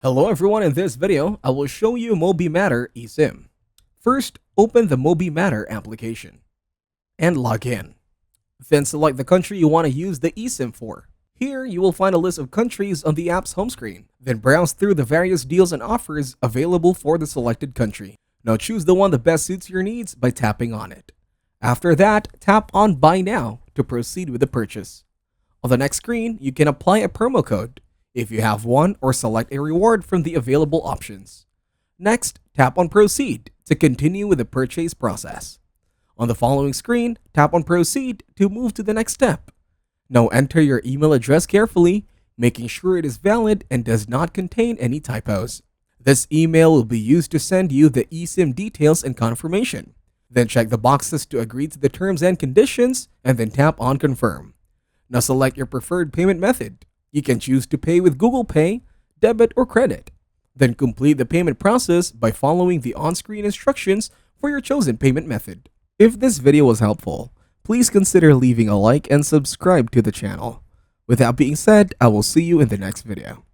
Hello everyone, in this video, I will show you Mobimatter Esim. First, open the Mobimatter application and log in. Then select the country you want to use the eSIM for. Here, you will find a list of countries on the app's home screen. Then browse through the various deals and offers available for the selected country. Now choose the one that best suits your needs by tapping on it. After that, tap on Buy Now to proceed with the purchase. On the next screen, you can apply a promo code if you have one, or select a reward from the available options. Next, tap on Proceed to continue with the purchase process. On the following screen, tap on Proceed to move to the next step. Now enter your email address carefully, making sure it is valid and does not contain any typos. This email will be used to send you the eSIM details and confirmation. Then check the boxes to agree to the terms and conditions, and then tap on Confirm. Now select your preferred payment method. You can choose to pay with Google Pay, debit, or credit. Then complete the payment process by following the on-screen instructions for your chosen payment method. If this video was helpful, please consider leaving a like and subscribe to the channel. With that being said, I will see you in the next video.